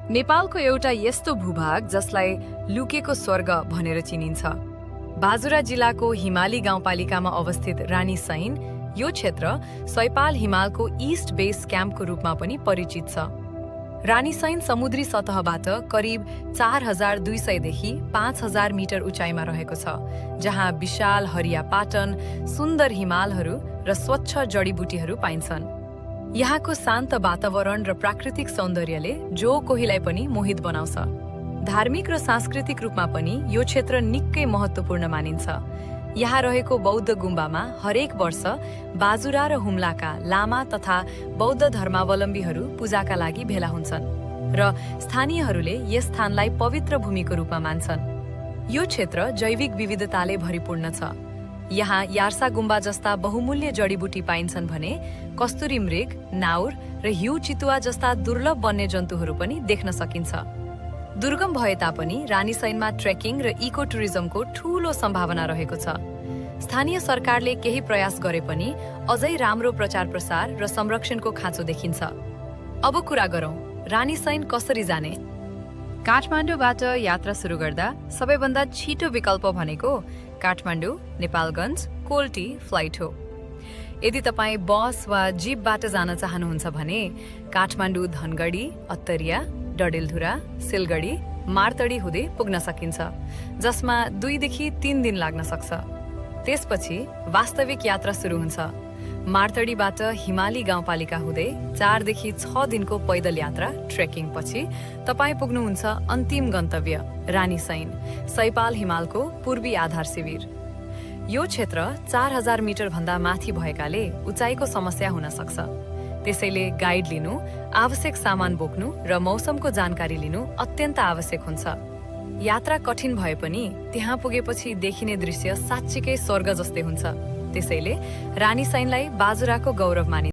नेपालको एउटा यस्तो भूभाग जसलाई लुकेको स्वर्ग भनेर चिनिन्छ। बाजुरा जिल्लाको हिमाली गाउँपालिकामा अवस्थित रानीसैन यो क्षेत्र सैपाल हिमालको ईस्ट बेस क्याम्पको रूपमा पनि परिचित छ। रानीसैन समुद्री सतहबाट करिब 4200 देखि 5000 मिटर उचाइमा रहेको छ, जहाँ विशाल हरिया पाटन, सुन्दर हिमालहरू र स्वच्छ जडीबुटीहरू पाइन्छन्। यहाँको शान्त वातावरण र प्राकृतिक सौन्दर्यले जो कोहीलाई पनि मोहित बनाउँछ। धार्मिक र सांस्कृतिक रूपमा पनि यो क्षेत्र निकै महत्त्वपूर्ण मानिन्छ। यहाँ रहेको बौद्ध गुम्बामा हरेक वर्ष बाजुरा र हुम्लाका लामा तथा बौद्ध धर्मावलम्बीहरू पूजाका लागि भेला हुन्छन् र स्थानीयहरूले यस स्थानलाई पवित्र भूमिको रूपमा मान्छन्। यो क्षेत्र जैविक विविधताले भरिपूर्ण छ। यहाँ यार्सा गुम्बा जस्ता बहुमूल्य जडीबुटी पाइन्छन् भने कस्तुरी मृग, नाउर र हिउ चितुवा जस्ता दुर्लभ वन्यजन्तुहरू पनि देख्न सकिन्छ। दुर्गम भए तापनि रानीसैनमा ट्रेकिङ र इको टुरिज्मको ठूलो सम्भावना रहेको छ। स्थानीय सरकारले केही प्रयास गरे पनि अझै राम्रो प्रचार प्रसार र संरक्षणको खाँचो देखिन्छ। अब कुरा गरौँ रानीसैन कसरी जाने। काठमाडौँबाट यात्रा सुरु गर्दा सबैभन्दा छिटो विकल्प भनेको काठमाडौँ, नेपालगञ्ज, कोल्टी फ्लाइट हो। यदि तपाईँ बस वा जीपबाट जान चाहनुहुन्छ भने काठमाडौँ धनगढी, अत्तरिया, डडेलधुरा, सिलगढी, मार्तडी हुँदै पुग्न सकिन्छ, जसमा 2 देखि 3 दिन लाग्न सक्छ। त्यसपछि वास्तविक यात्रा सुरु हुन्छ। मार्तडीबाट हिमाली गाउँपालिका हुँदै 4 देखि 6 दिनको पैदल यात्रा ट्रेकिङ पछि तपाईँ पुग्नुहुन्छ अन्तिम गन्तव्य रानीसैन, सैपाल हिमालको पूर्वी आधार शिविर। यो क्षेत्र 4000 मिटर भन्दा माथि भएकाले उचाइको समस्या हुन सक्छ। त्यसैले गाइड लिनु, आवश्यक सामान बोक्नु र मौसमको जानकारी लिनु अत्यन्त आवश्यक हुन्छ। यात्रा कठिन भए पनि त्यहाँ पुगेपछि देखिने दृश्य साँच्चीकै स्वर्ग जस्तै हुन्छ। त्यसैले रानीसैनलाई बाजुराको गौरव मानिन्छ।